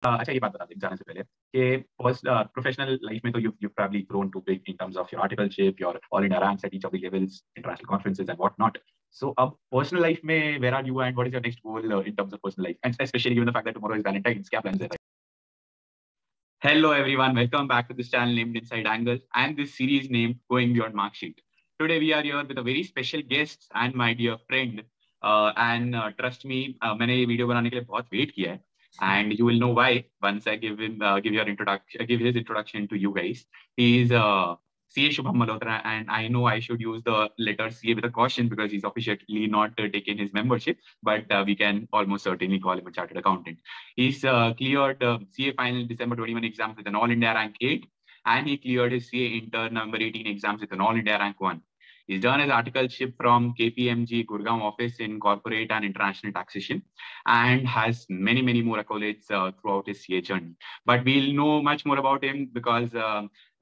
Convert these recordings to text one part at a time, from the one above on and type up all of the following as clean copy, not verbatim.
अच्छा ये बात बता दें जाने से पहले कि प्रोफेशनल लाइफ में तो you've probably grown too big in terms of your articleship, your all India ranks at each of the levels, international conferences and whatnot. So अब personal life में where are you and what is your next goal in terms of personal life, and especially given the fact that tomorrow is Valentine's, क्या plans है? Hello everyone, welcome back to this channel named Inside Angle and this series named Going Beyond Marksheet. Today we are here with a very special guest and my dear friend. And trust me, मैंने ये video बनाने के लिए बहुत wait किया है. And you will know why once I give his introduction to you guys. He is CA Shubham Malhotra, and I know I should use the letter CA with a caution because he's officially not taken his membership, but we can almost certainly call him a chartered accountant. He's cleared CA Final December 21 exams with an All India rank 8, and he cleared his CA Inter number 18 exams with an All India rank 1. He's done his articleship from KPMG Gurgaon office in corporate and international taxation, and has many more accolades throughout his CA journey. But we'll know much more about him because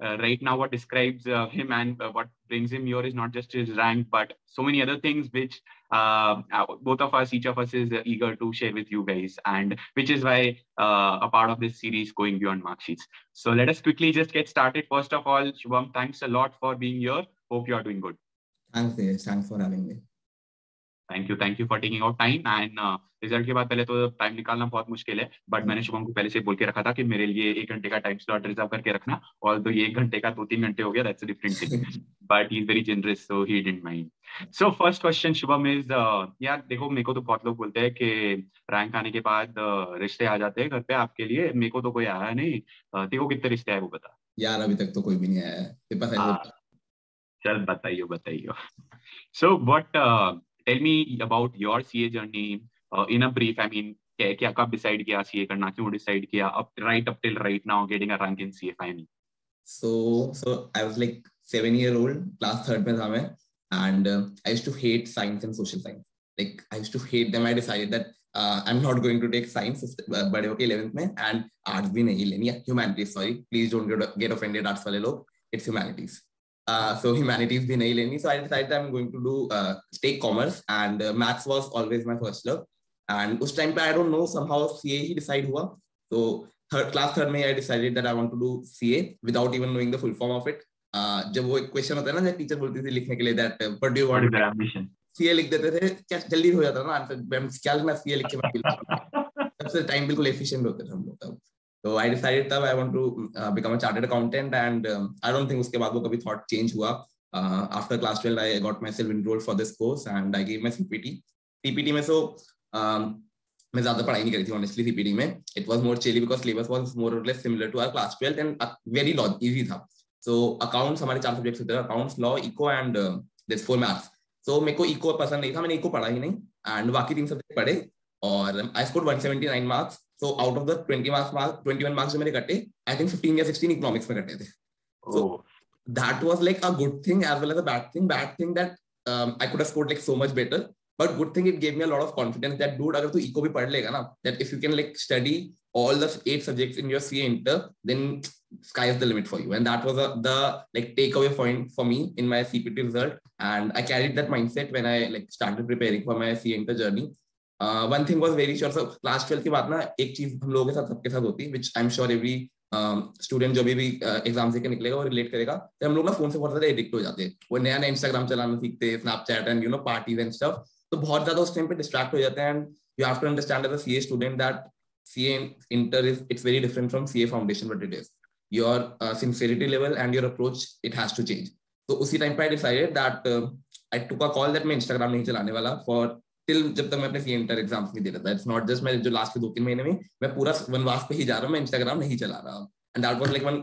right now what describes him and what brings him here is not just his rank, but so many other things which each of us is eager to share with you guys, and which is why a part of this series Going Beyond Marksheets. So let us quickly just get started. First of all, Shubham, thanks a lot for being here. Hope you are doing good. Thanks for having me. Thank you for taking out time. And result के बाद पहले तो time निकालना बहुत मुश्किल है, but मैंने शुभम को पहले से बोल के रखा था कि मेरे लिए 1 घंटे का टाइम स्लॉट रिजर्व करके रखना, और तो ये 1 घंटे का 2-3 घंटे हो गया, that's a different thing, but he is very generous so he didn't mind. So first question Shubham is, यार देखो मेरे को तो बहुत लोग बोलते हैं कि रैंक आने के बाद रिश्ते आ जाते हैं घर पे आपके लिए, मेरे को तो कोई आया नहीं, तेरे को कितने रिश्ते आए वो बता. यार अभी तक तो कोई भी नहीं आया है, तेरे पास है? चल बताइयो. So what tell me about your CA journey in a brief. I mean, क्या कब डिसाइड किया CA करना, क्यों डिसाइड किया, up till right now getting a rank in CA final? So I was like 7-year-old, class 3rd में था मैं, and I used to hate science and social science. Like I used to hate them. I decided that I'm not going to take science बड़े होके 11th में, and arts भी नहीं लेनी है, humanities. Sorry, please don't get offended, arts वाले लोग. It's humanities. So humanities bhi nahi leni. So I decided I'm going to do take commerce, and maths was always my first love. And us time pe I don't know, somehow CA he decide हुआ. So class 3rd में I decided that I want to do CA without even knowing the full form of it. जब वो एक question होता है ना, जब teacher बोलती थी लिखने के लिए that what do you want? ambition? CA लिख देते थे, क्या जल्दी हो जाता था ना आंसर, क्या लिखना CA लिख के सबसे टाइम बिल्कुल एफिशिएंट होते थे हम लोग तब. So I decided that I want to become a chartered accountant, and I don't think उसके बाद वो कभी thought change हुआ. After class 12 I got myself enrolled for this course and I gave my CPT. CPT में so मैं ज़्यादा पढ़ाई नहीं करी थी honestly. CPT में it was more chilly because syllabus was more or less similar to our class 12 and very easy था. So accounts हमारे 4 subjects होते हैं, accounts, law, eco and this 4 maths. So मेरे को eco पसंद नहीं था, मैंने eco पढ़ा ही नहीं, and बाकी 3 subject पढ़े और I scored 179 marks. So out of the 21 marks जो मेरे कटे, I think 15 या 16 economics में कटे थे. So that was like a good thing as well as a bad thing. Bad thing that I could have scored like so much better, but good thing it gave me a lot of confidence that dude, अगर तू eco भी पढ़ लेगा ना, that if you can like study all the 8 subjects in your CA Inter, then sky is the limit for you. And that was the like takeaway point for me in my CPT result, and I carried that mindset when I like started preparing for my CA Inter journey. One thing was very sure. So class 12 के बाद ना एक चीज हम लोगों के साथ सबके साथ होती है, which I'm sure every student जो भी एग्जाम से निकलेगा वो रिलेट करेगा, तो हम लोग ना फोन से बहुत ज्यादा एडिक्ट हो जाते हैं. वो नया इंस्टाग्राम चलाना सीखते हैं, Snapchat and parties and stuff, तो बहुत ज्यादा उस टाइम पे डिस्ट्रैक्ट हो जाते हैं. And you have to understand as a CA student that CA Inter it's very different from CA Foundation, but it is your sincerity level and your approach, it has to change. तो उसी time पे I decided that I took a call that मैं Instagram नहीं चलाने वाला for till जब तक मैं अपने CA Inter एग्जाम्स नहीं दे रहा था. इट्स नॉट जस्ट मैं जो लास्ट के 2-3 महीने में मैं पूरा वनवास पे ही जा रहा हूँ, मैं इंस्टाग्राम नहीं चला रहा. And that was like one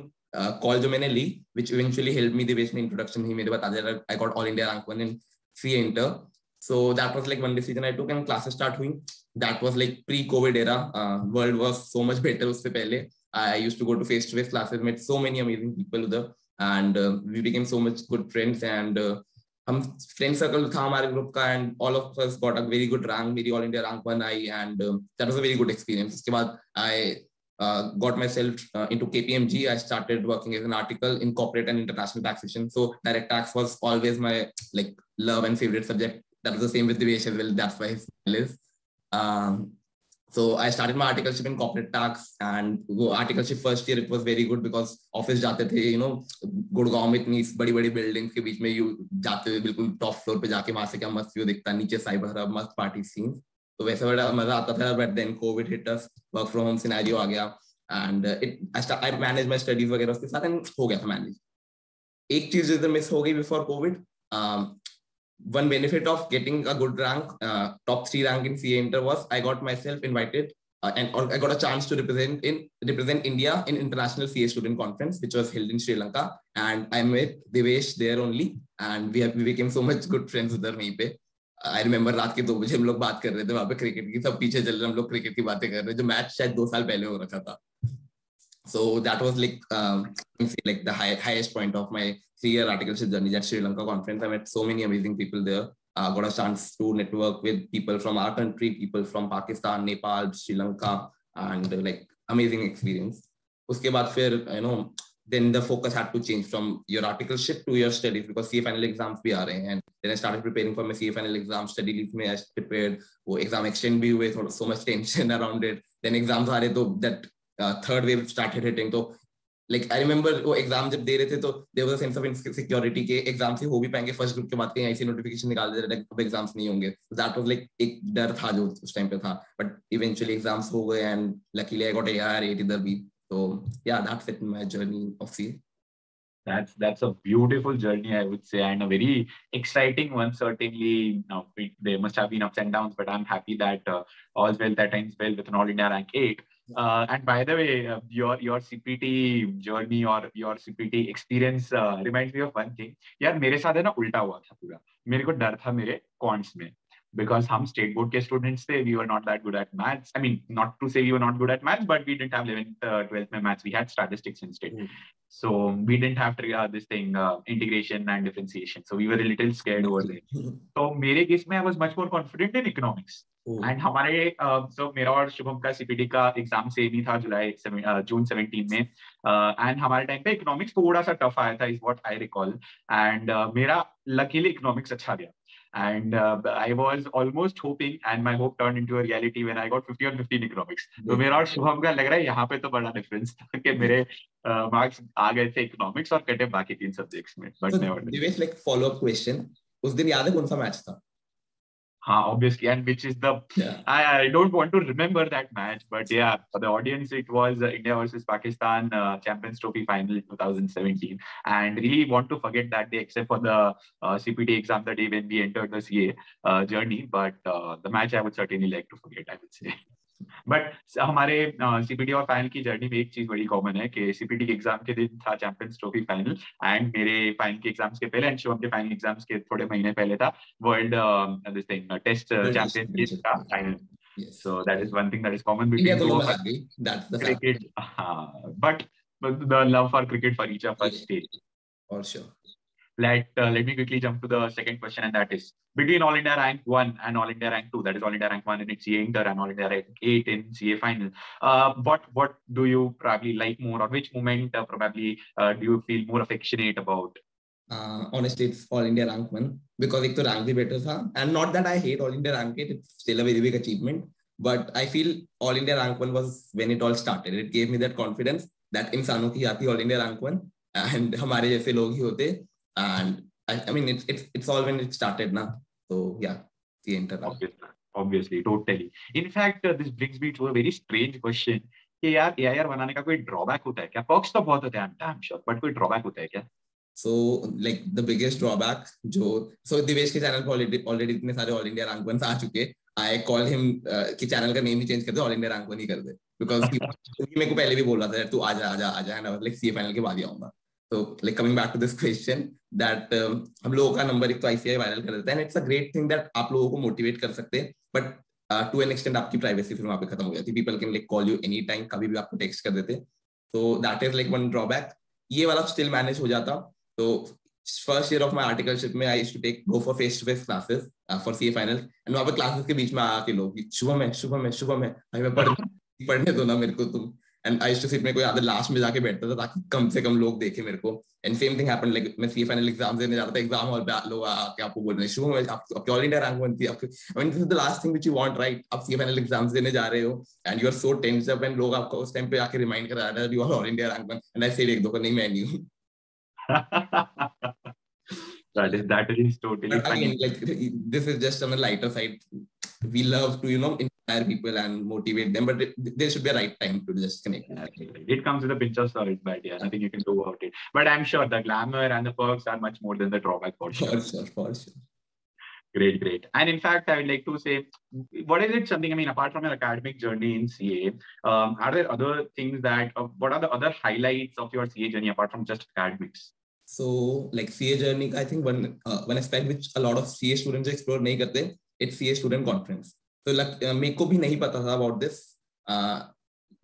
call जो मैंने ली which eventually helped me. Divesh ने इंट्रोडक्शन ही मेरे बता दिया, I got all India rank 1 in CA Inter. So that was like one decision I took, and classes start हुई. That was like pre-COVID era. World was so much better उससे पहले. I used to go to face-to-face classes, met so many amazing people there, and we became so much good friends. And हम friend circle था हमारे group का, and all of us got a very good rank. मेरी all India rank 1 आई, and that was a very good experience. उसके बाद आई got myself into KPMG. I started working as an article in corporate and international taxation. So direct tax was always my like love and favorite subject. That was the same with Divesh as well. That's why his smile is. So I started my articleship in corporate tax, and वो articleship first year it was very good because office जाते थे, you know, Gurgaon में इतनी बड़ी-बड़ी buildings के बीच में you जाते हुए बिल्कुल टॉप फ्लोर पे जाके वहां से क्या मस्त व्यू दिखता, नीचे साइबर हब, मस्त पार्टी सीन, तो वैसे बड़ा मजा आता था. But then COVID hit us, work from home scenario आ गया, and I managed my studies वगैरह उसके साथ, and हो गया था manage. एक चीज इधर मिस हो गई before COVID. One benefit of getting a good rank, top 3 rank in CA Inter was I got myself invited and I got a chance to represent India in International CA Student Conference, which was held in Sri Lanka, and I met Devesh there only, and we became so much good friends उधर वहीं पे. I remember रात के 2 बजे हम लोग बात कर रहे थे वहाँ पे क्रिकेट की, सब पीछे चल रहे, हम लोग क्रिकेट की बातें कर रहे हैं, जो मैच शायद 2 साल पहले हो रखा था. So that was like the highest point of my 3-year articleship journey, that Sri Lanka conference. I met so many amazing people there. Got a chance to network with people from our country, people from Pakistan, Nepal, Sri Lanka, and like amazing experience. Uske baad fir, you know, then the focus had to change from your articleship to your studies, because CA final exams bhi aa rahe hain, and then I started preparing for my CA final exam. Study leave mein I prepared, wo exam extend bhi hue, so much tension around it. Then exams aa rahe, to that third wave started hitting. तो like I remember वो exam जब दे रहे थे तो there was a sense of insecurity के exam से हो भी पाएंगे, फर्स्ट ग्रुप के बाद कहीं ऐसी नोटिफिकेशन निकाल दे रहे थे अब एग्जाम्स नहीं होंगे. So that was like एक डर था जो उस टाइम पे था, but eventually एग्जाम्स हो गए, and luckily I got a AR 8 इधर भी. So yeah, that's it, my journey of CA. That's a beautiful journey, I would say, and a very exciting one. Certainly, there must have been ups and downs, but I'm happy that all's well that ends well with an All India rank 8. And by the way, your CPT journey or your CPT experience reminds me of one thing. यार मेरे साथ है ना उल्टा हुआ था पूरा. मेरे को डर था मेरे quants में, because हम state board के students थे. We were not that good at maths. I mean, not to say we were not good at maths, but we didn't have 11th, 12th में maths. We had statistics instead. So we didn't have this thing, integration and differentiation. So we were a little scared over there. So मेरे case में I was much more confident in economics. And हमारे so मेरा और शुभम का CPT का exam same ही था जून 17 में, and हमारे टाइम पे इकोनॉमिक्स थोड़ा सा टफ आया था, is what I recall. And मेरा लकीली इकोनॉमिक्स अच्छा गया, and I was almost hoping, and my hope turned into a reality when I got 50 on 50 in economics. तो मेरा और शुभम का लग रहा है यहाँ पे तो बड़ा डिफरेंस था कि मेरे मार्क्स आ गए थे इकोनॉमिक्स और कटे बाकी 3 सब्जेक्ट्स में. But Divesh, like follow up question, उस दिन याद है कौन सा मैच था? Obviously, and which is the I don't want to remember that match, but yeah, for the audience, it was India versus Pakistan Champions Trophy final 2017, and really want to forget that day, except for the CPT exam the day when we entered the CA journey. But the match I would certainly like to forget, I would say. But हमारे CPT और final की journey में एक चीज बड़ी common है कि CPT के एग्जाम के दिन था चैंपियंस ट्रॉफी फाइनल, एंड मेरे फाइनल के एग्जाम्स के पहले एंड शिवम के फाइनल एग्जाम्स के थोड़े महीने पहले था world this thing test championship का final. So that is one thing that is common between two of us. That's the cricket, but the love for cricket for each of us stays. For sure. Let me quickly jump to the second question, and that is between All India Rank 1 and All India Rank 2, that is All India Rank 1 in CA Inter and All India Rank 8 in CA Final. What do you probably like more, or which moment probably do you feel more affectionate about? Honestly, it's All India Rank 1, because एक तो rank भी better था, and not that I hate All India Rank 8, it's still a very big achievement, but I feel All India Rank 1 was when it all started. It gave me that confidence that इंसानों की आती All India Rank 1 and हमारे जैसे लोग ही होते. And I mean, it's all when it started, na. So yeah, the internet. Obviously, totally. In fact, this brings me to a very strange question. कि यार AIR बनाने का कोई drawback होता है क्या? Perks तो बहुत होते हैं, I'm sure, but कोई drawback होता है क्या? So like the biggest drawback, so Divesh के चैनल पे already इतने सारे All India Rank 1 आ चुके. I call him कि चैनल का नेम ही चेंज कर दे, All India Rank 1 ही कर दे, because मेरे को पहले भी बोल रहा था तू आजा, and I was like CA final के बाद ही आऊंगा. So like coming back to this question, that हम लोगों का नंबर एक तो ICAI वायरल कर देता है, and it's a great thing that आप लोगों को मोटिवेट कर सकते हैं, but to an extent आपकी प्राइवेसी फिर वहाँ पे खत्म हो जाती है. People can like call you anytime, कभी भी आपको टेक्स्ट कर देते. So that is like one drawback. ये वाला still manage हो जाता. So first year of my articleship में I used to go for face-to-face classes for CA final, and वहाँ पे classes के बीच में आके लोग शुभम है, मैं पढ़ने दो ना मेरे को तुम. and I used to sit मेरे को याद है लास्ट में जाके बैठता था ताकि कम से कम लोग देखे मेरे को. And same thing happened, like मैं CA final exams देने जाता था, एग्जाम हॉल पे लोग आके आपको बोल रहे हैं शुभम आपकी ऑल इंडिया रैंक बनती है आपकी. I mean this is the last thing which you want, right? आप CA final exams देने जा रहे हो and you are so tensed up and लोग आपको उस टाइम पे आके रिमाइंड करा रहे हैं you are all India rank one and I said एक दो का नहीं मैं नहीं हूँ. That is totally But funny. again, like this is just on a lighter side. We love to inspire people and motivate them, but there should be a right time to just connect. It comes with a pinch of salt, but yeah, nothing you can do about it. But I'm sure the glamour and the perks are much more than the drawback for sure. For sure. Great. And in fact, I would like to say, what is it something, I mean, apart from your academic journey in CA, are there other things that, what are the other highlights of your CA journey apart from just academics? So like CA journey, I think one aspect which a lot of CA students explore nahi karte, it's CA student conference. So like मेरे को भी नहीं पता था about this.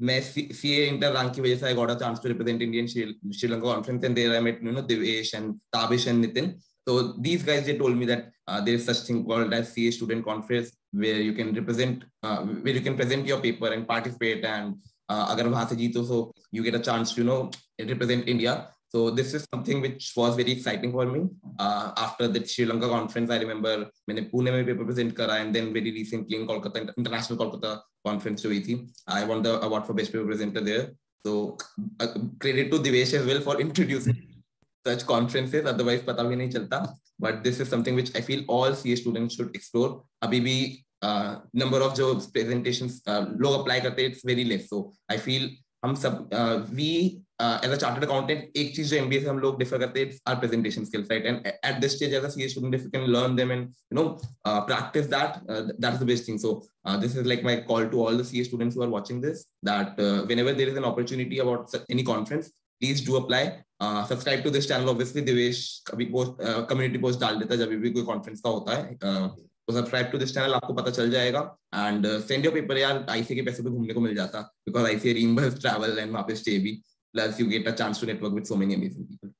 मैं CA Inter rank की वजह से I got a chance to represent Indian Sri Lanka conference, and there I met Devesh and Tabish and Nitin. So these guys, they told me that there is such thing called as CA student conference where you can present your paper and participate, and agar wahan se jeeto so you get a chance to represent India. So this is something which was very exciting for me. After the Sri Lanka conference, I remember मैंने पुणे में paper present करा, and then very recently in Kolkata, International Kolkata conference जो हुई थी, I won the award for best paper presenter there. So credit to Devesh as well for introducing such conferences. Otherwise पता भी नहीं चलता. But this is something which I feel all CA students should explore. अभी भी number of जो presentations लोग apply करते हैं, it's very less. So I feel हम सब we as a chartered accountant, एक चीज जो MBA से हम लोग differ करते हैं, it's our presentation skills, right? And at this stage as a CA student, if you can learn them and practice that, that's the best thing. So this is like my call to all the CA students who are watching this, that whenever there is an opportunity about any conference, please do apply. Subscribe to this channel. Obviously, Devesh कभी post community post डाल देता है जब भी कोई conference का होता है. तो सब्सक्राइब टू दिस चैनल, आपको पता चल जाएगा. And send your paper. यार आईसीए के पैसे पे घूमने को मिल जाता, because ICA reimburse travel and वहां पे स्टे भी, plus you get a chance to network with so many amazing people.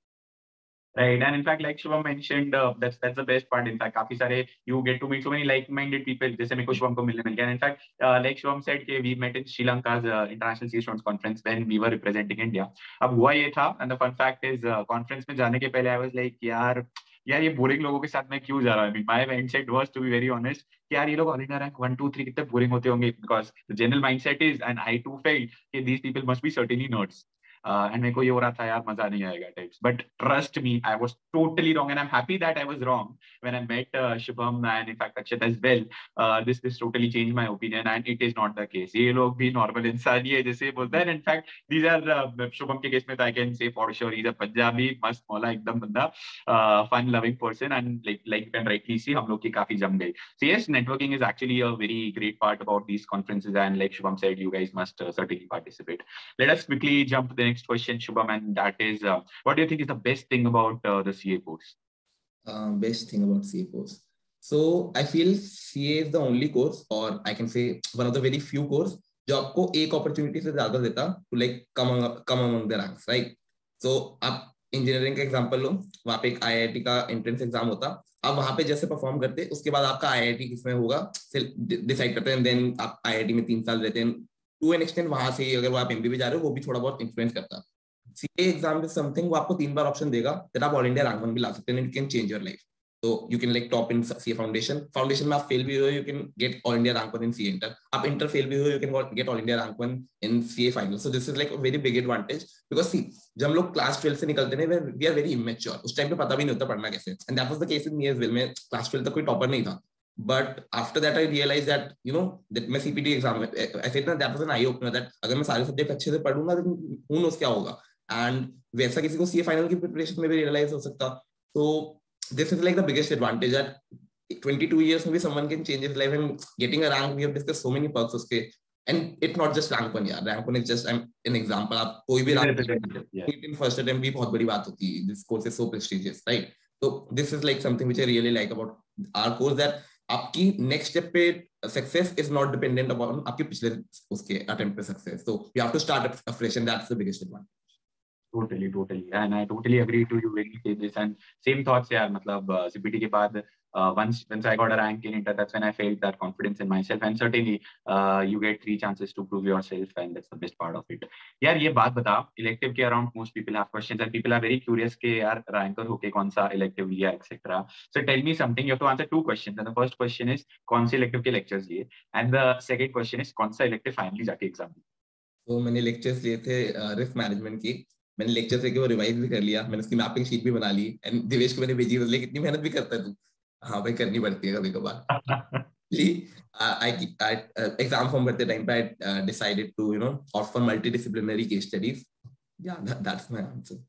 Right, and in fact, like Shubham mentioned, that's the best part. In fact, काफी सारे you get to meet so many like-minded people. जैसे मेरे को शुभम को मिलने मिल गया. In fact, like Shubham said, we met in Sri Lanka's International CA Students Conference when we were representing India. अब हुआ ये था, and the fun fact is, conference में जाने के पहले I was like, यार ये बोरिंग लोगों के साथ मैं क्यों जा रहा हूँ. My mindset was, to be very honest, कि यार ये लोग ऑल इंडिया रैंक 1 2 3 कितने बोरिंग होते होंगे, because the general mindset is, and I too felt कि these people must be certainly nerds. And मेरे को ये हो रहा था यार मजा नहीं आएगा types. But trust me, I was totally wrong, and I'm happy that I was wrong when I met Shubham and in fact Akshat as well. This totally changed my opinion, and it is not the case. ये लोग भी normal इंसान ही है जैसे बोलते हैं. In fact, these are Shubham के case में, I can say for sure he's a Punjabi मस्त मौला एकदम बंदा, fun loving person, and like you can rightly see हम लोग की काफी जम गई. So yes, networking is actually a very great part about these conferences, and like Shubham said, you guys must certainly participate. Let us quickly jump to the next question, Shubham, and that is, what do you think is the best thing about the CA course? Best thing about CA course. So I feel CA is the only course, or I can say one of the very few course जो आपको एक opportunity से ज्यादा देता to like come among the ranks, right? So आप engineering का example लो, वहाँ पे एक IIT का एंट्रेंस एग्जाम होता, आप वहाँ पे जैसे परफॉर्म करते, उसके बाद आपका IIT किसमें होगा डिसाइड करते हैं, देन आप IIT में 3 साल रहते हैं. टू एन एक्सटेंट वहां से अगर वो आप MBA जा रहे हो, वो भी थोड़ा बहुत इन्फ्लुएंस करता. CA एग्जाम इज समथिंग वो आपको 3 बार ऑप्शन देगा, देन आप ऑल इंडिया रैंक 1 भी ला सकते हैं, it can change your life. So you can like top in CA foundation में आप फेल भी हो, you can get all India rank 1 in CA Inter. आप Inter फेल भी हो, you can get all India rank 1 in CA final. So this is like a very big advantage, because see जब हम लोग class 12 से निकलते हैं, we are very immature. उस टाइम पे पता भी नहीं होता पढ़ना कैसे, and that was the case with me as well. मैं क्लास 12 तक कोई टॉपर नहीं था, but after that I realized that that मैं CPT एग्जाम में I said that was an eye opener, that अगर मैं सारे सब्जेक्ट अच्छे से पढ़ूंगा तो who knows क्या होगा, and वैसा किसी को CA final की प्रिपरेशन में भी रियलाइज हो सकता. So this is like the biggest advantage, that 22 years maybe someone can change his life, and getting a rank, we have discussed so many perks uske, and it's not just rank 1 yaar. Rank 1 is just an example. आप कोई भी rank in first attempt भी बहुत बड़ी बात होती है. This course is so prestigious, right? So this is like something which I really like about our course, that आपकी next step पे success is not dependent upon आपके पिछले उसके attempt पे success. So you have to start afresh, and that's the biggest advantage. Totally, and I totally agree to you when you say this, and same thoughts यार. मतलब CPT के बाद once I got a rank in Inter, that's when I felt that confidence in myself. And certainly, you get 3 chances to prove yourself, and that's the best part of it. यार ये बात बता, elective के around most people have questions and people are very curious के यार ranker होके कौन सा elective लिया etc. So tell me something. You have to answer 2 questions. And the first question is कौन से elective के lectures लिए, and the second question is कौन सा elective finally जाके exam दिया. तो मैंने lectures लिए थे risk management की. मैंने lectures लेके वो रिवाइज भी कर लिया, मैंने उसकी मैपिंग शीट भी बना ली, एंड दिवेश को मैंने भेजी, बोले कितनी मेहनत भी करता है तू. हाँ भाई, करनी पड़ती है कभी कभार. Exam form भरते टाइम पे I decided to opt for multidisciplinary case studies. Yeah, that's my answer.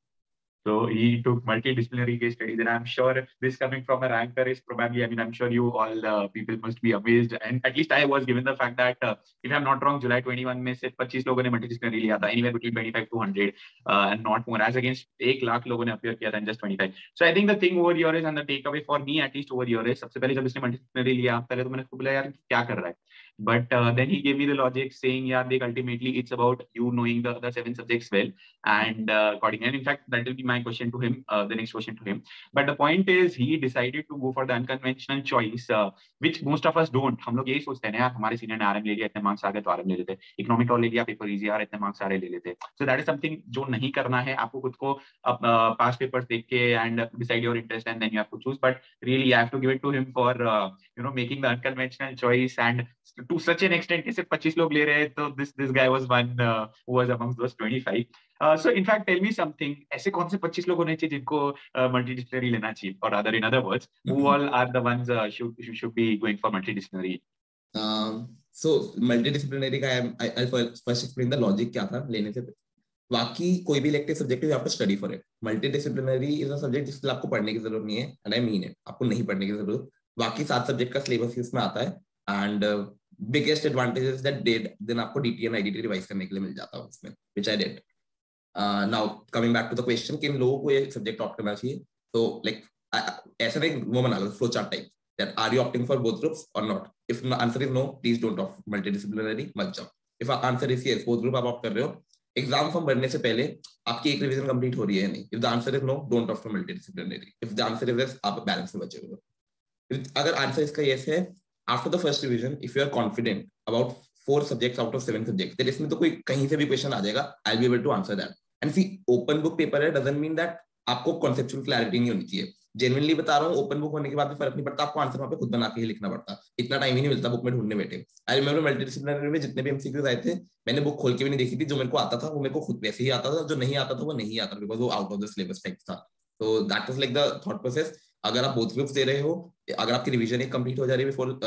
So he took multidisciplinary case studies, and I'm sure this coming from a ranker is probably, I mean, I'm sure you all people must be amazed, and at least I was, given the fact that if I'm not wrong, July 21 में से 25 लोगों ने multidisciplinary लिया था, anywhere between 25 to 100 and not more, as against 1 lakh लोगों ने appear किया था and just 25. So I think the thing over here is, and the takeaway for me at least over here is, सबसे पहले जब इसने multidisciplinary लिया, पहले तो मैंने उसको बोला यार क्या कर रहा है. But then he gave me the logic saying, yeah, ultimately it's about you knowing the 7 subjects well and accordingly. And in fact, that will be my question to him, the next question to him. But the point is, he decided to go for the unconventional choice, which most of us don't. हम लोग यही सोचते हैं यार, हमारे senior ने RM ले लिया, इतने मार्क्स आ गए तो RM ले लेते. इकोनॉमिक लॉ ले लिया, पेपर इजी आ रहा है, इतने मार्क्स सारे ले लेते. So that is something जो नहीं करना है. आपको खुद को पास पेपर्स देख के and decide your interest, and then you have to choose. But really, I have to give it to him for making the unconventional choice, and to such an extent कि सिर्फ 25 लोग ले रहे हैं, तो this guy was one who was amongst those 25. So in fact, tell me something. ऐसे कौन से 25 लोग होने चाहिए जिनको multidisciplinary लेना चाहिए, or rather in other words, who all are the ones should be going for multidisciplinary? So multidisciplinary का I'll first explain the logic क्या था लेने से. बाकी कोई भी इलेक्टिव सब्जेक्ट है, आपको study for it. Multidisciplinary is a subject जिसके लिए आपको पढ़ने की जरूरत नहीं है, एंड आई मीन इट, आपको नहीं पढ़ने की जरूरत. बाकी 7 सब्जेक्ट का सिलेबस इसमें आता है, and biggest advantage is that then आपको डीटी एंड आईडीटी रिवाइज करने के लिए मिल जाता है उसमें, which I did. Now coming back to the question कि इन लोगों को ये सब्जेक्ट ऑप्ट करना चाहिए, तो लाइक ऐसा नहीं वो बना लो flow chart type that are you opting for both groups और not. If answer is no, please don't opt multidisciplinary, मत जाओ. If answer is yes, both group आप ऑप्ट कर रहे हो, एग्जाम फॉर्म भरने से पहले आपकी एक रिवीजन कंप्लीट हो रही है नहीं. If the answer is no, don't opt for multidisciplinary. If the answer is yes, आप बैलेंस में बचे हुए. अगर आंसर इसका यस है, after the first revision if you are confident about 4 subjects out of 7 subjects, then इसमें तो कोई कहीं से भी क्वेश्चन आ जाएगा, I will be able to answer that. And see, open book paper है डजंट मीन दैट आपको कॉन्सेप्चुअल क्लैरिटी नहीं होनी चाहिए. जेन्युइनली बता रहा हूँ, ओपन बुक होने के बाद भी फर्क नहीं पड़ता, आपको आंसर वहां पे खुद बना के ही लिखना पड़ता. इतना टाइम ही नहीं मिलता बुक में ढूंढने बैठे. आई रिमेंबर मल्टीडिसिप्लिनरी में जितने भी एमसीक्यूज आए थे, मैंने बुक खोल के भी नहीं देखी थी. जो मेरे को आता था वो मेरे को खुद वैसे ही आता था, जो नहीं आता था वो नहीं आता, बिकॉज वो out of the syllabus type था. तो that was like the thought process. अगर आप बोथ ग्रुप्स दे रहे हो, अगर आपकी रिवीजन एक कंप्लीट हो जा रही है before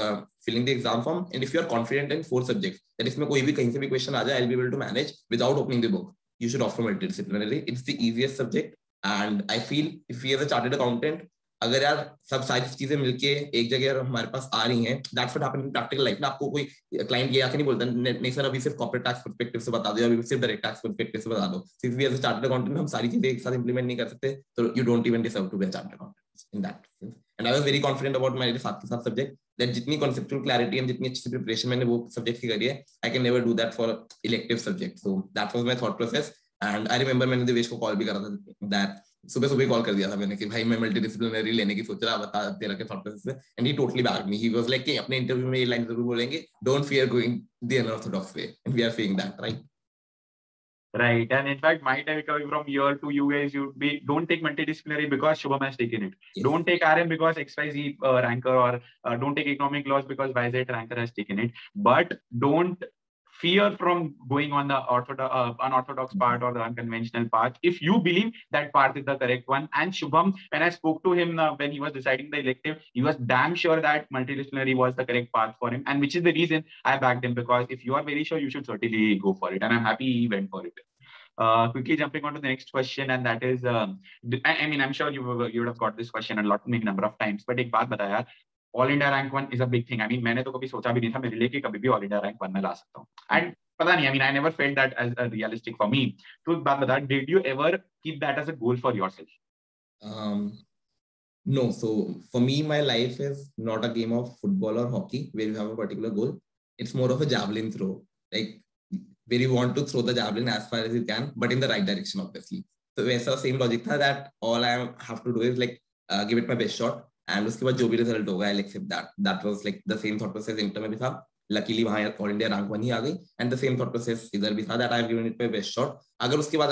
filling the exam form, and if you are confident in 4 subjects that इसमें कोई भी कहीं से भी क्वेश्चन आ जाए, I will be able to manage without opening the book, you should offer multidisciplinary. It's the easiest subject, and I feel if we as a chartered accountant, अगर यार सब सारी चीजें मिलके एक जगह हमारे पास आ रही हैं, that's what happens in practical life ना. आपको कोई क्लाइंट ये आके नहीं बोलता नहीं सर अभी सिर्फ कॉर्पोरेट टैक्स पर्सपेक्टिव से बता दो, या अभी सिर्फ डायरेक्ट टैक्स पर्सपेक्टिव से बता दो. सिर्फ we as a chartered accountant हम सारी चीजें एक साथ इंप्लीमेंट नहीं कर सकते, तो you don't even deserve to be a chartered accountant in that sense. And I was very confident about my साथ के साथ सब्जेक्ट, that जितनी conceptual clarity and जितनी अच्छी प्रिपरेशन मैंने वो सब्जेक्ट की करी है, I can never do that for elective subject. So that was my thought process. And I remember मैंने दिवेश को कॉल भी करा था, that सुबह कॉल कर दिया था मैंने कि भाई मैं मल्टीडिसिप्लिनरी लेने की सोच रहा, बता तेरा क्या थॉट प्रोसेस है. And he totally back me. He was like कि अपने इंटरव्यू में ये लाइन जरूर बोलेंगे, don't fear going the unorthodox way, and we are seeing that, right? Right. And in fact, my takeaway from here to you guys would be, don't take multidisciplinary because Shubham has taken it. Yes. Don't take RM because XYZ ranker, or don't take economic laws because YZ ranker has taken it. But don't fear from going on the unorthodox part or the unconventional path if you believe that path is the correct one. And Shubham, when I spoke to him when he was deciding the elective, he was damn sure that multidisciplinary was the correct path for him, and which is the reason I backed him, because if you are very sure, you should certainly go for it, and I'm happy he went for it. Quickly jumping on to the next question, and that is, I mean, I'm sure you would have got this question a lot, many number of times, but एक बात बता यार, all India rank 1 is a big thing. I mean मैंने तो कभी सोचा भी नहीं था मेरे लिए कि कभी भी ऑल इंडिया रैंक 1 में ला सकता हूँ. एंड पता नहीं, I mean I never felt that as a realistic for me. तो एक बात बता, did you ever keep that as a goal for yourself? No. So for me, my life is not a game of football or hockey where you have a particular goal. It's more of a javelin throw, like where you want to throw the javelin as far as you can, but in the right direction, obviously. So वैसा same logic था, that all I have to do is like give it my best shot. And उसके बाद जो भी result होगा I accept that was like the same thought process inter में भी था. लकीली वहां ऑल इंडिया रैंक 1 ही आ गई and the same thought process इधर भी था that I have given it my best shot. अगर उसके बाद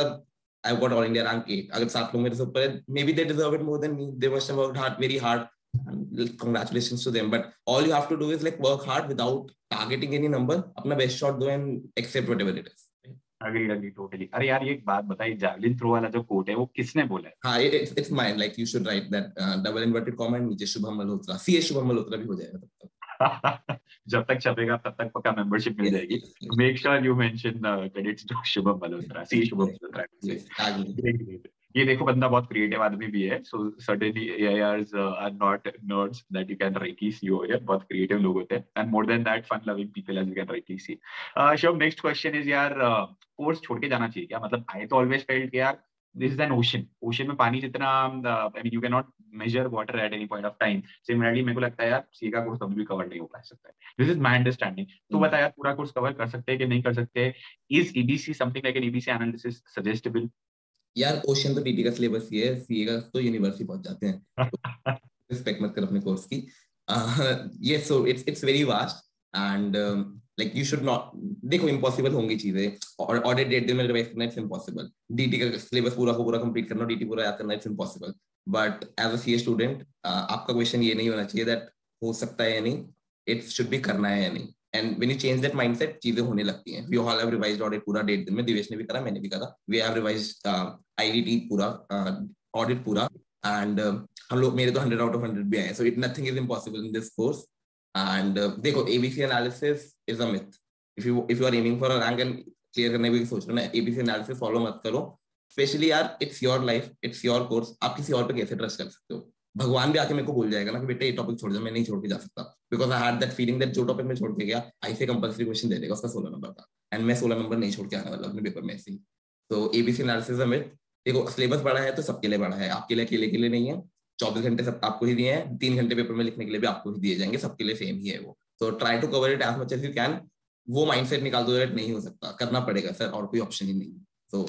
I got all India rank 8, अगर 7 लोग मेरे से ऊपर है, maybe they deserve it more than me, they must have worked hard, very hard. Congratulations to them, but all you have to do is like work hard without targeting any number. अपना best shot दो and accept whatever it is. Agree totally. अरे यार ये एक बात बताइए, javelin throw वाला जो कोट है वो किसने बोला है? हाँ, it's mine. Like you should write that double inverted comma and नीचे शुभम मल्होत्रा, CA शुभम मल्होत्रा भी हो जाएगा तब तक. जब तक छपेगा तब तक पक्का मेंबरशिप मिल जाएगी. Make sure you mention credits to Shubham Malhotra, CA Shubham Malhotra. ये देखो बंदा बहुत क्रिएटिव आदमी भी है. So certainly AIRs are not nerds that you can rightly see over here. बहुत क्रिएटिव लोग होते हैं and more than that fun loving people as you can rightly see. Shubh, next question is यार, कोर्स छोड़ के जाना चाहिए क्या? मतलब आई तो ऑलवेज फेल्ट कि यार दिस इज एन ओशन में पानी जितना, I mean you can not measure water at any point of time. Similarly मेरे को लगता है यार सी का कोर्स कभी भी कवर नहीं हो पा सकता है. This is my understanding. तो बता यार, पूरा कोर्स कवर कर सकते हैं कि नहीं कर सकते? Is EBC something like an EBC analysis suggestible? यार ओशन तो DT का सिलेबस ही है, CA का तो यूनिवर्सिटी पहुंच जाते हैं. रिस्पेक्ट मत कर अपने कोर्स की. ये so it's very vast and like you should not. देखो इम्पॉसिबल होंगी चीजें, और ऑडिट डेट दिन में रिवाइज करना इट्स इम्पॉसिबल. DT का सिलेबस पूरा को पूरा कंप्लीट करना, DT पूरा याद करना it's impossible. But as a CA student आपका क्वेश्चन ये नहीं होना चाहिए दैट हो सकता है या नहीं, इट शुड भी करना है या नहीं. And when you change that mindset, चीजें होने लगती हैं. We all have revised audit पूरा डेट दिन में, दिवेश ने भी करा, मैंने भी करा. We have revised IDT पूरा audit पूरा, and हम लोग, मेरे तो 100 out of 100 भी आए. So nothing is impossible in this course. And देखो ABC analysis is a myth. If you are aiming for a rank and clear करने की सोच रहे हो ना, ABC analysis follow मत करो. Especially यार, it's your life, it's your course. आप किसी और पे कैसे ट्रस्ट कर सकते हो? भगवान भी आके मेरे को बोल जाएगा ना कि बेटा ये टॉपिक छोड़ जा, मैं नहीं छोड़ के जा सकता. Because I had that feeling that जो टॉपिक में छोड़ के गया ICAI कंपल्सरी क्वेश्चन दे देगा, उसका 16 नंबर का, एंड मैं 16 नंबर नहीं छोड़ के आने वाला अपने पेपर में ऐसे ही. तो ABC एनालिसिस में देखो सिलेबस बड़ा है तो सबके लिए बड़ा है, आपके लिए अकेले के लिए नहीं है. 24 घंटे सब आपको ही दिए हैं, 3 घंटे पेपर में लिखने के लिए भी आपको ही दिए जाएंगे, सबके लिए सेम ही है वो. तो try to cover it as much as you can. वो माइंडसेट निकाल दो दैट नहीं हो सकता, करना पड़ेगा सर, और कोई ऑप्शन ही नहीं. तो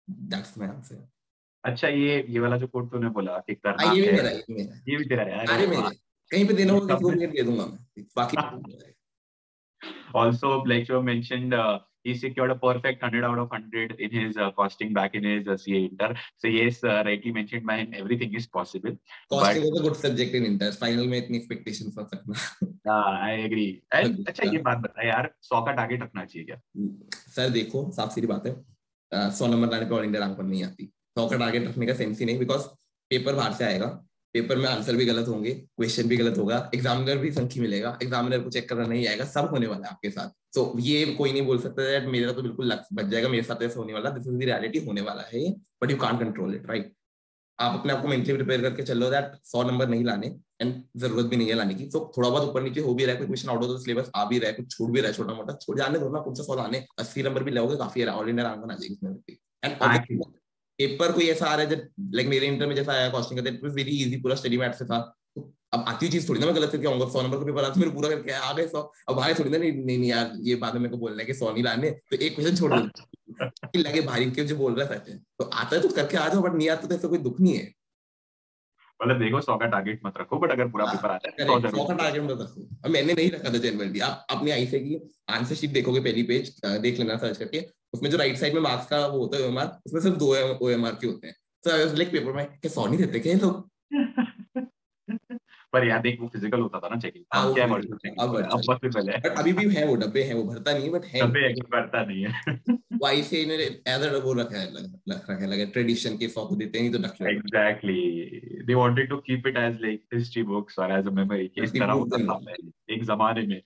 दैट्स माय आंसर. अच्छा, ये वाला जो कोड तूने बोला कि करना ये भी है, मेरा ये भी तेरा है? अरे मेरे कहीं पे देना होगा तो दे दूंगा मैं, बाकी. Also, like you mentioned, he secured a perfect 100 out of 100 in his costing back in his CA Inter. So yes, rightly mentioned by him, everything is possible. Costing is a good subject in Inter. Final में इतनी expectations मत रखना. I agree. And अच्छा ये बात बता यार, 100 का टारगेट रखना चाहिए क्या? सर देखो साफ सीधी बात है, 100 नंबर लाने पे ऑल इंडिया रैंक पर नहीं आती. 100 का टारगेट रखने का सेंस ही नहीं, बिकॉज पेपर बाहर से आएगा, पेपर में आंसर भी गलत होंगे, क्वेश्चन भी गलत होगा, एग्जामिनर भी संख्या मिलेगा, एग्जामिनर को चेक करना नहीं आएगा, सब होने वाला है आपके साथ. तो ये कोई नहीं बोल सकता दैट मेरा तो बिल्कुल लक बच जाएगा, मेरे साथ ऐसा होने वाला. दिस इज द रियलिटी, होने वाला है, but you can't control it, right. आप अपने आप को मेंटली प्रिपेयर करके चलो दैट 100 नंबर नहीं लाने, एंड जरूरत भी नहीं है लाने की. तो थोड़ा बहुत ऊपर नीचे हो भी रहा है, कोई question out of the syllabus आ भी रहा है, कुछ छूट भी रहा है छोटा मोटा, छोड़ जाने दो ना, कुछ 100 लाने, 80 नंबर भी लोगे काफी है, ऑल इंडिया रैंक बना जाएगी इसमें. एंड पेपर कोई ऐसा आ रहा है जब लाइक मेरे इंटर में जैसा आया कॉस्टिंग का, इट वाज वेरी इजी, पूरा स्टडी मैथ से था. तो अब आती चीज थोड़ी ना मैं गलत करके आऊंगा. 100 नंबर का पेपर आता मेरे पूरा करके आ गए 100, अब भाई थोड़ी ना नहीं यार ये बाद में मेरे को बोलना है कि 100 नहीं लाने, तो एक क्वेश्चन छोड़ दो लगे भारी के जो बोल रहा है. तो आता है तो करके आ जाओ, बट नहीं आता तो ऐसा कोई दुख नहीं है. मतलब देखो 100 का टारगेट मत रखो, बट अगर पूरा पेपर आता है 100 का टारगेट मत रखो. अब मैंने नहीं रखा था जनरली. आप अपनी ICAI की आंसर शीट देखोगे, पहली पेज देख लेना सर्च करके, उसमें जो राइट साइड में मार्क्स का वो होता है OMR, उसमें सिर्फ 2 OMR के होते हैं. तो लाइक पेपर में क्या 100 नहीं देते क्या लोग? पर यार देख वो फिजिकल होता था ना चेकिंग, अब क्या वर्चुअल चेकिंग, अब पॉसिबल है. बट अभी भी है वो डब्बे हैं, वो भरता नहीं है, बट है डब्बे भरता नहीं है. वो ICAI ने एज अ वो रखा है लगा ट्रेडिशन के 100 को देते हैं, नहीं तो रख लो. Exactly, they wanted to keep it as like history books और एज अ मेमोरी, कि इस तरह होता था पहले एक जमाने में.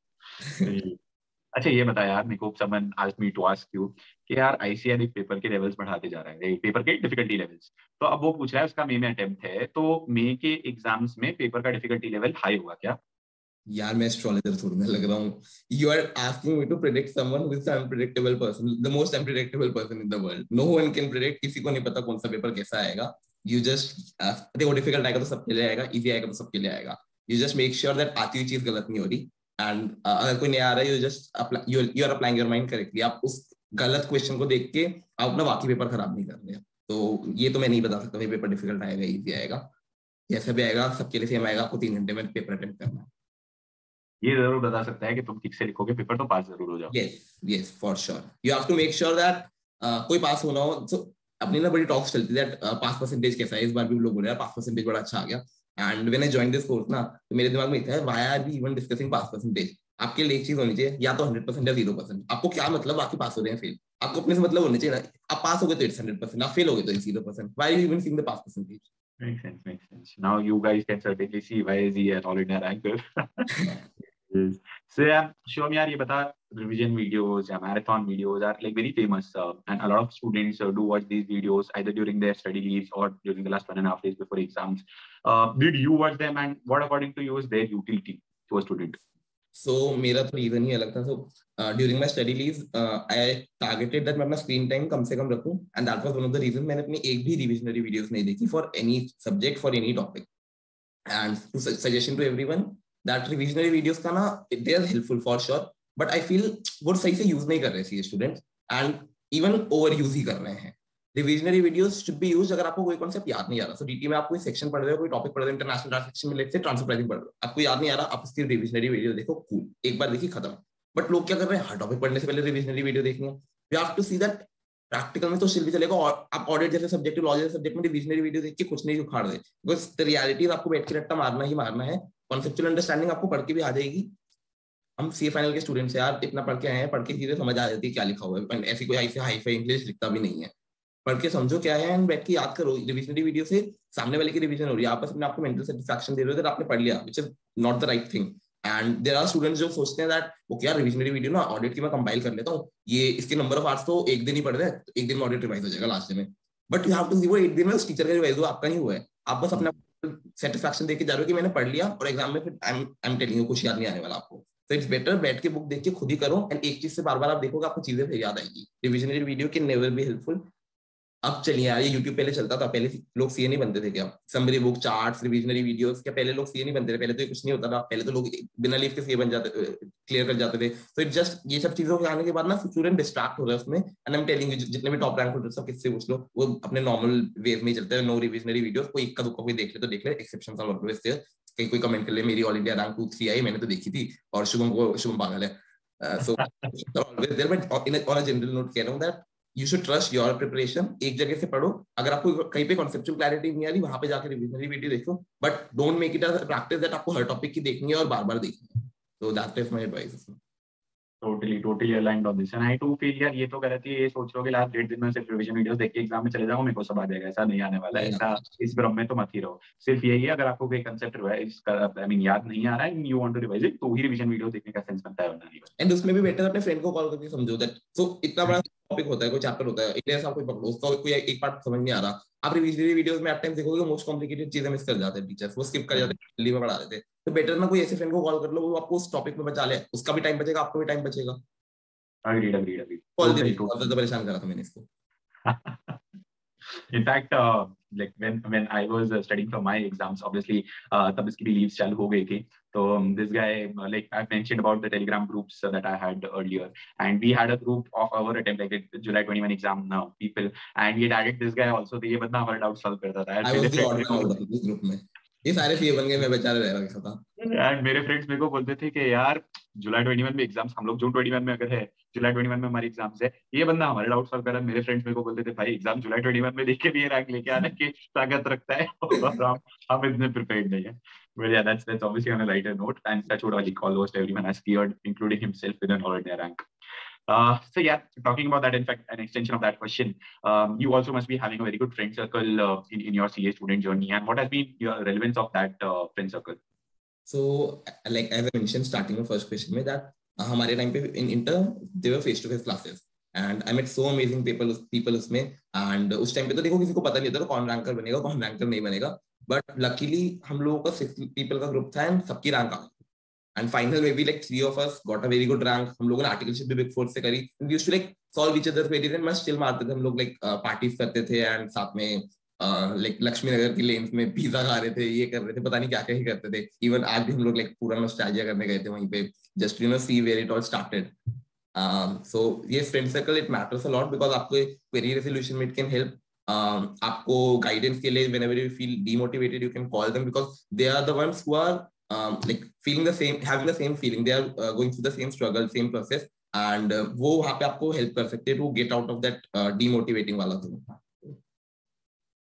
अच्छा ये बता यार, मेरे को someone asked me to ask you कि यार ICAI पेपर के लेवल्स बढ़ाते जा रहे हैं, पेपर के डिफिकल्टी लेवल्स. तो अब वो पूछ रहा है, उसका मई में अटेम्प्ट है, तो मई के एग्जाम्स में पेपर का डिफिकल्टी लेवल हाई होगा क्या? यार मैं एस्ट्रोलॉजर थोड़ी ना लग रहा हूँ. You are asking me to predict someone who is the unpredictable person, the most unpredictable person in the world. No one can predict, किसी को नहीं पता कौन सा पेपर कैसा आएगा. यू जस्ट देखो, डिफिकल्ट आएगा तो सबके लिए आएगा, इजी आएगा तो सबके लिए आएगा. You just make sure that आती हुई चीज गलत नहीं हो रही, एंड अगर कोई नया आ रहा है, you are applying your mind correctly. आप उस गलत क्वेश्चन को देख के आप अपना बाकी पेपर खराब नहीं कर रहे. तो ये तो मैं नहीं बता सकता भाई पेपर डिफिकल्ट आएगा इजी आएगा. जैसा भी आएगा सबके लिए सेम आएगा, आपको 3 घंटे में पेपर अटेम्प्ट करना है। ये जरूर बता सकता है कि तुम ठीक से लिखोगे पेपर तो पास जरूर हो जाओ। yes for sure you have to make sure that कोई पास होना हो। so अपनी ना बड़ी टॉक्स चलती है पास परसेंटेज कैसा है, इस बार भी लोग बोल रहे हैं पास परसेंटेज बड़ा अच्छा आ गया। And when I join this course ना, तो मेरे दिमाग में इतना है why are we even discussing pass percentage. आपके लिए एक चीज होनी चाहिए, या तो 100% या 0%। आपको क्या मतलब आपके पास हो रहे हैं फेल, आपको अपने से मतलब होना चाहिए ना। आप पास हो गए तो इट्स 100%, आप फेल हो गए तो it's 0%। Why you even seeing the pass percentage? Makes sense. Now you guys can certainly see why is he an all-India ranker. Yes. So yeah, Shubham यार ये बता, revision videos या marathon videos are like very famous and a lot of students do watch these videos either during their study leaves or during the last 1.5 days before exams. Did you watch them and what according to you is their utility to a student? सो मेरा तो reason ही अलग था। So during my study leave I targeted that मैं अपना screen time कम से कम रखूं, and that was one of the reason मैंने अपनी एक भी रिविजनरी वीडियोस नहीं देखी for any subject, for any topic. And to suggestion to everyone that revisionary videos का ना they are helpful for sure, but I feel वो सही से यूज नहीं कर रहे थे students, and even over use ही कर रहे हैं। Revisionary videos should be used अगर आपको कोई कॉन्सेप्ट याद नहीं आ रहा। सो डीटी में आप कोई सेक्शन पढ़ रहे हो, कोई टॉपिक पढ़ रहे हो, इंटरनेशनल ट्रांसलेशन में लेट से ट्रांसफर प्राइसिंग पढ़ रहे हो, आपको याद नहीं आ रहा, आप उसकी रिविजनरी वीडियो देखो, कूल, एक बार देखी खत्म। बट लोग क्या कर रहे हैं, हर टॉपिक पढ़ने से पहले रिविजनरी वीडियो देखनी है। You have to see that practical में तो सिर्फ भी चलेगा, और आप ऑडिट जैसे सब्जेक्ट, लॉ जैसे सब्जेक्ट में रिविजनरी वीडियो देख के कुछ नहीं उखाड़ दे, बिकॉज द रियलिटी आपको बैठ के रट्टा मारना ही मारना है। कॉन्सेप्चुअल अंडरस्टैंडिंग आपको पढ़ के भी आ जाएगी। हम सीए फाइनल के स्टूडेंट्स यार, इतना पढ़ के आए हैं, पढ़ के चीजें समझ आ जाती है क्या लिखा हुआ है। ऐसी कोई ऐसे हाई फाई इंग्लिश लिखता भी नहीं है, पढ़ के समझो क्या है एंड बैठ के याद करो। रिविजनरी वीडियो से सामने वाले की रिवीजन हो रही है, आप बस अपने आपको मेंटल सेटिस्फैक्शन दे रहे हो that आपने पढ़ लिया, which is not the right thing. And there are students जो सोचते हैं दैट ओके यार रिविजनरी वीडियो ना ऑडिट की मैं कंपाइल कर लेता हूँ, ये इसके नंबर ऑफ आवर्स तो एक दिन ही पढ़ रहे हैं, तो एक दिन में ऑडिट रिवाइज हो जाएगा लास्ट में। बट यू हैव टू सी वो एक दिन में उस टीचर का रिवाइज हुआ, आपका नहीं हुआ है। आप बस अपना सेटिस्फैक्शन देके जा रहे हो कि मैंने पढ़ लिया, और एग्जाम में फिर आई एम टेलिंग यू कुछ याद नहीं आने वाला आपको। तो इट्स बेटर बैठ के बुक देख के खुद ही करो, एंड एक चीज से बार बार आप देखोगे आपको चीजें फिर याद आएगी। Revisionary video can never be helpful. अब चलिए यार, ये यूट्यूब पहले चलता था, पहले लोग सीए नहीं बनते थे क्या? Summary book, charts, revisionary videos, क्या पहले लोग सीए नहीं बनते थे? पहले तो ये कुछ नहीं होता था, पहले तो लोग बिना लीव के सीए बन जाते, क्लियर कर जाते थे। तो इट जस्ट ये सब चीजों के आने के बाद ना स्टूडेंट डिस्ट्रैक्ट हो रहा है उसमें। And I am telling you, जितने भी टॉप रैंक होल्डर्स सब किससे पूछ लो, वो अपने नॉर्मल वेव में ही चलते हैं, नो रिविजनरी वीडियोस। कोई इक्का दुक्का कोई देख ले तो देख ले, एक्सेप्शंस आर ऑलवेज देयर। कहीं कोई कमेंट कर ले मेरी ऑल इंडिया रैंक 2-3 आई, मैंने तो देखी थी, और शुभम पागल है। So always there, but on a general note कह रहा हूं that you should trust your preparation। एक जगह से पढ़ो, अगर आपको कहीं पे conceptual clarity नहीं आ रही, वहां पे जाकर रिविजनरी वीडियो देखो, but don't make it a practice that आपको हर टॉपिक की देखनी है और बार बार देखनी है। तो that is my advice. Totally aligned on this and I too feel यार ये तो गलत है, ये सोच रहे हो कि लास्ट 1.5 दिन में सिर्फ रिवीजन वीडियोस देख के एग्जाम में चले जाऊंगा, मेरे को सब आ जाएगा, ऐसा नहीं आने वाला है। ऐसा इस भ्रम में तो मत ही रहो। सिर्फ यही है, अगर आपको कोई कंसेप्ट रिवाइज आई मीन याद नहीं आ रहा है, you want to revise it, तो ही रिवीजन वीडियो देखने का सेंस बनता है, वरना नहीं बनता। एंड उसमें भी बेटर अपने फ्रेंड को कॉल करके समझो दैट। सो इतना बड़ा टॉपिक होता है, कोई चैप्टर होता है, इंडिया से आप कोई पकड़ो, उसका कोई एक पार्ट समझ नहीं आ रहा, आप रिविजनरी वीडियोस में एट टाइम्स देखोगे मोस्ट कॉम्प्लिकेटेड चीजें मिस कर जाते हैं टीचर्स, वो स्किप कर जाते हैं, जल्दी में पढ़ा देते हैं। तो बेटर ना कोई ऐसे फ्रेंड को कॉल कर लो, वो आपको उस टॉपिक में बचा ले, उसका भी टाइम बचेगा, आपको भी टाइम बचेगा। Agreed. कॉल दे, बहुत ज्यादा परेशान करा था मैंने इसको। In fact, like when I was studying for my exams, obviously, तब इसकी भी leaves चालू हो गई थी. So this guy, like I mentioned about the Telegram groups that I had earlier, and we had a group of our attempt, like the July 21 exam people, and we had added this guy also. तो ये बंदा हमारा doubt solve करता था. I was the odd one out of this group में. ये सारे CA बन गए, मैं बेचारा रह रहा था। एंड मेरे फ्रेंड्स मेरे को बोलते थे कि यार जुलाई 21 में एग्जाम्स, हम लोग जून 21 में अगर है, जुलाई 21 में हमारी एग्जाम्स है, ये बंदा हमारे डाउट सॉल्व कर रहा है। मेरे फ्रेंड्स मेरे को बोलते थे भाई एग्जाम जुलाई 21 में देख के भी ये रैंक लेके आना की ताकत रखता है, और हम इतने प्रिपेयर्ड नहीं है। Well, yeah, that's obviously on a lighter note, and touch wood, almost everyone has cleared, including himself, with an all-India rank. So yeah, talking about that, in fact, an extension of that question, you also must be having a very good friend circle in your CA student journey, and what has been your relevance of that friend circle? So like as I mentioned starting में first question में that हमारे time पे in inter they were face to face classes and I met so amazing people उसमें, and उस time पे तो देखो किसी को पता नहीं होता कौन रैंकर बनेगा कौन रैंकर नहीं बनेगा, बट लकीली हम लोगों का 6 people का ग्रुप था एंड सबकी रैंक आ गई। एंड फाइनल में भी like 3 of us got a very good rank। हम लोगों ने आर्टिकलशिप भी बिग फोर से करी, we used to like solve each other's queries and मस्त चिल मारते थे हम लोग, like पार्टीज करते थे एंड साथ में लाइक लक्ष्मी नगर की लेन्स में पिज्जा खा रहे थे, ये कर रहे थे, पता नहीं क्या क्या ही करते थे। इवन आज भी हम लोग लाइक पूरा नॉस्टैल्जिया करने गए थे वहीं पे, just you know see where it all started. So ये friend circle it matters a lot because आपको क्वेरी रेजोल्यूशन में इट कैन हेल्प। आपको गाइडेंस के लिए whenever you feel demotivated you can call them because they are the ones who are like feeling the same, having the same feeling, they are going through the same struggle, same process, and वो वहाँ पे आपको help कर सकते हैं to get out of that demotivating वाला zone.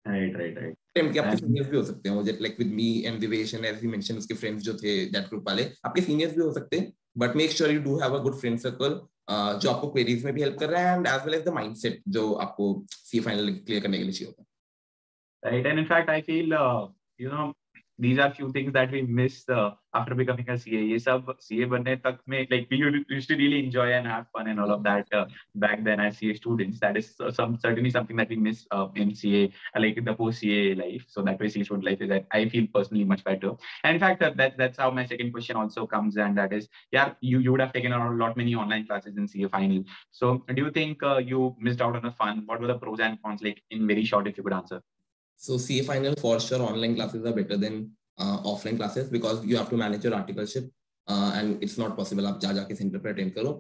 Right. Time के आपके सीनियर्स भी हो सकते हैं, वो like with me and Divesh and as we mention उसके फ्रेंड्स जो थे दैट ग्रुप वाले आपके सीनियर्स भी हो सकते हैं, but make sure you do have a good friend circle जो आपको क्वेरीज में भी हेल्प कर रहा है and as well as the mindset जो आपको सी फाइनल क्लियर करने के लिए चाहिए होता है. Right, and in fact I feel these are few things that we miss after becoming a CA. ये सब CA बनने तक में like we used to really enjoy and have fun and all of that back then as CA students. That is certainly something that we miss in CA, like the post CA life. So that way CA student life is, I feel personally much better. And in fact that's how my second question also comes, and that is, yeah, you would have taken a lot many online classes in CA final. So do you think you missed out on the fun? What were the pros and cons, like in very short, if you could answer? So CA final for sure online classes are better than offline classes because you have to manage your articleship and it's not possible आप जा जाके centre पे attend करो.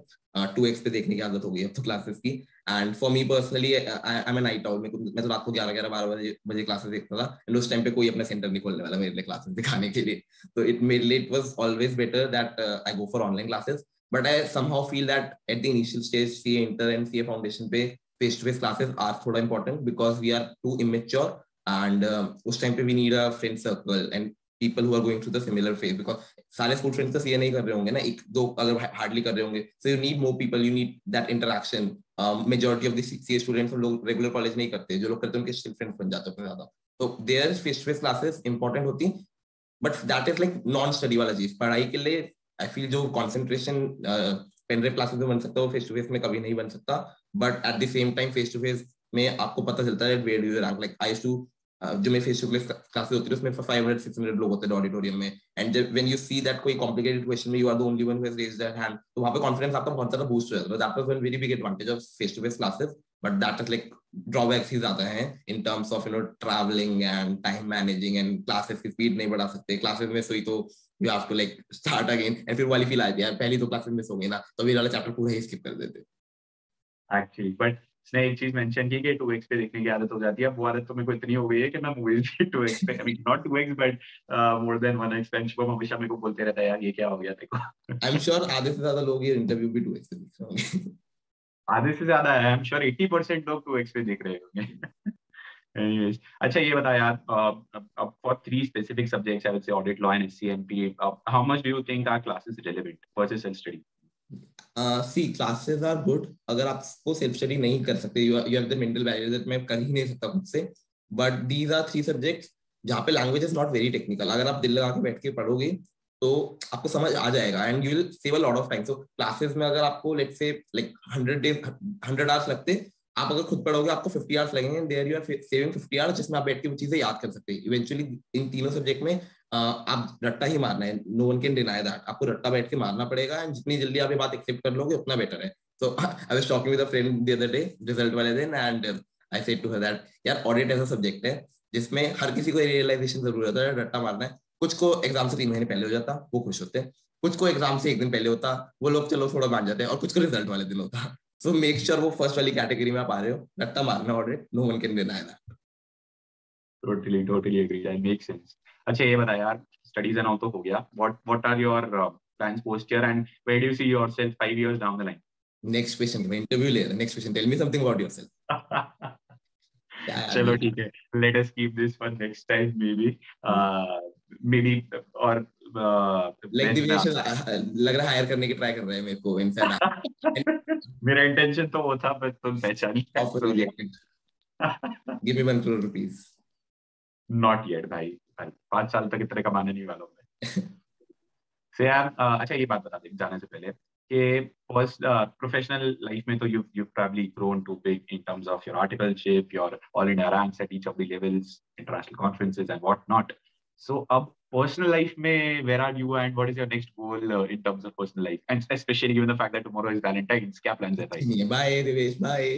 2x पे देखने की आदत हो गई अब तो क्लासेस की. And for me personally I am a night owl. मैं तो रात को 11-12 बजे क्लासेस देखता था एंड उस टाइम पे कोई अपना सेंटर नहीं खोलने वाला मेरे लिए क्लासेस दिखाने के लिए. तो it was always better that I go for online classes, but I somehow feel that at the initial stage CA inter and CA foundation पे face to face classes are थोड़ा important because we are too immature. And उस time पे we need a friend circle and people who are going through the similar phase because सारे school friends तो CA नहीं कर रहे होंगे ना, एक दो अगर हार्डली कर रहे होंगे. so you need more people, you need that interaction. Majority of the CA students लोग रेगुलर कॉलेज नहीं करते, जो लोग करते हैं उनके स्टिल फ्रेंड्स बन जाते हैं ज्यादा. तो there face to face classes important होती, but that is like non study वाला चीज. पढ़ाई के लिए आई फील जो कॉन्सेंट्रेशन पेन ड्राइव क्लासेस में बन सकता है वो फेस टू फेस में कभी नहीं बन सकता. But at the same time face to face में आपको पता चलता है where do you rank. Like I used to जो मेरे फेस टू फेस क्लासेस होती है उसमें 500-600 लोग होते हैं ऑडिटोरियम में, and when you see that कोई कॉम्प्लिकेटेड क्वेश्चन में you are the only one who has raised their hand, तो वहां पे कॉन्फिडेंस आपका बहुत ज्यादा बूस्ट हो जाता है. That was one very big advantage of face to face classes, but that is like drawbacks ही ज्यादा हैं in terms of travelling and time managing and classes की स्पीड नहीं बढ़ा सकते. क्लासेस में सोई तो you have to like start again and फिर वाली फील आती है पहली तो क्लासेस मिस हो गई ना तो मेरा वाला चैप्टर पूरा ही स्किप कर देते एक्चुअली. बट उसने एक चीज मेंशन की कि 2x पे देखने की आदत हो जाती है. वो आदत तो मेरे को इतनी हो गई है कि मैं मूवीज भी 2x पे, I mean not 2x but more than 1x पे. शुभम हमेशा मेरे को बोलते रहता है यार ये क्या हो गया तेरे को. आई एम श्योर आधे से ज्यादा लोग ये इंटरव्यू भी 2x पे देख रहे होंगे. आधे से ज्यादा है, आई एम श्योर 80% लोग 2x पे देख रहे होंगे. Anyways, अच्छा ये बता यार, for 3 specific subjects, I would say audit, law and SCMP, how much do you think our class is relevant versus self-study? See classes are good अगर आपको सेल्फ स्टडी नहीं कर सकते, you have the mental barrier that मैं कर ही नहीं सकता खुद से. बट दीज आर 3 सब्जेक्ट्स जहाँ पे language is not very technical. अगर आप दिल लगा के बैठ के पढ़ोगे तो आपको समझ आ जाएगा and you will save a lot of time. So classes में अगर आपको लेट्स से लाइक 100 आवर्स लगते, आप अगर खुद पढ़ोगे आपको 50 आवर्स लगेंगे. There you are saving 50 hours जिसमें आप बैठ के वो चीजें याद कर सकते हैं. इवेंचुअली इन तीनों सब्जेक्ट में आप रट्टा ही मारना है. No one can deny that. आपको रट्टा बैठ के मारना पड़ेगा एंड जितनी जल्दी आप ये बात एक्सेप्ट कर लोगे उतना बेटर है. So I was talking with a friend the other day result वाले दिन and I said to her that यार ऑडिट ऐसा सब्जेक्ट है जिसमें हर किसी को रियलाइजेशन जरूर होता है रट्टा मारना है. कुछ को एग्जाम से 3 महीने पहले हो जाता, वो खुश होते हैं. कुछ को एग्जाम से 1 दिन पहले होता, वो लोग चलो थोड़ा मान जाते हैं. और कुछ को रिजल्ट वाले दिन होता. सो मेक श्योर वो फर्स्ट वाली कैटेगरी में आप आ रहे हो. रट्टा मारना audit, no one can deny that. Totally agree. That makes sense. अच्छा ये बता यार, स्टडीज एंड ऑल तो हो गया. What are your plans post year and where do you see yourself 5 years down the line? Next question मैं interview ले रहा. Next question, tell me something about yourself. चलो ठीक है, let us keep this for next time maybe. Maybe or like Divesh लग रहा है higher करने की ट्राई कर रहे हैं मेरे को इनफैक्ट. मेरा इंटेंशन तो वो था बस तुम पहचान offer rejected. Give me 1 crore rupees. Not yet भाई 5 साल तक इतने कमाने नहीं वाला हूँ मैं. से यार अच्छा ये बात बता दे जाने से पहले कि फर्स्ट प्रोफेशनल लाइफ में तो you've probably grown too big in terms of your articleship, your all India ranks at each of the levels, international conferences and what not. So अब personal life में where are you and what is your next goal in terms of personal life, and especially given the fact that tomorrow is Valentine's, क्या plans है भाई? Bye Divesh, bye.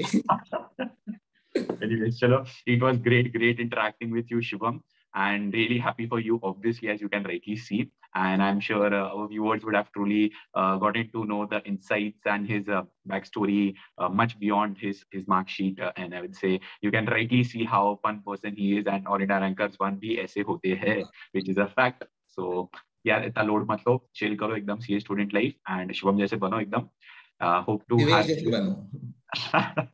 Anyways, chalo, it was great interacting with you, Shubham, and really happy for you, obviously, as you can rightly see. and I'm sure our viewers would have truly gotten to know the insights and his backstory much beyond his mark sheet. And I would say you can rightly see how fun person he is, and all India rankers one भी ऐसे होते हैं, which is a fact. So यार इतना load मत लो, chill करो एकदम CA student life, and Shubham जैसे बनो एकदम. Hope to have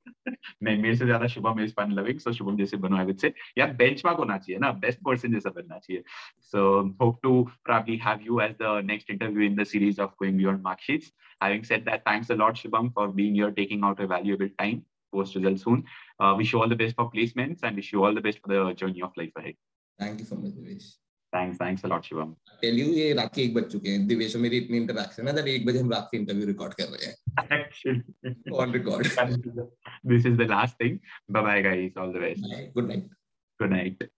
नहीं, मेरे से ज्यादा शुभम इज फन लविंग, सो शुभम जैसे बनो, आई वुड से. यार बेंचमार्क होना चाहिए ना, बेस्ट पर्सन जैसा बनना चाहिए. So hope to probably have you as the next interview in the series of Going Beyond Marksheets. Having said that, thanks a lot, Shubham, for being here, taking out a valuable time post results soon. Wish you all the best for placements, and wish you all the best for the journey of life ahead. Thank you so much, Divesh. Thanks a lot, Shubham. Tell you, ये रात के 1 बज चुके हैं. दिवेश और मेरी इतनी interaction है that 1 बजे हम रात के इंटरव्यू रिकॉर्ड कर रहे हैं. Actually, On record. this is the last thing. Bye bye, guys. All the best. Bye. Good night. Good night.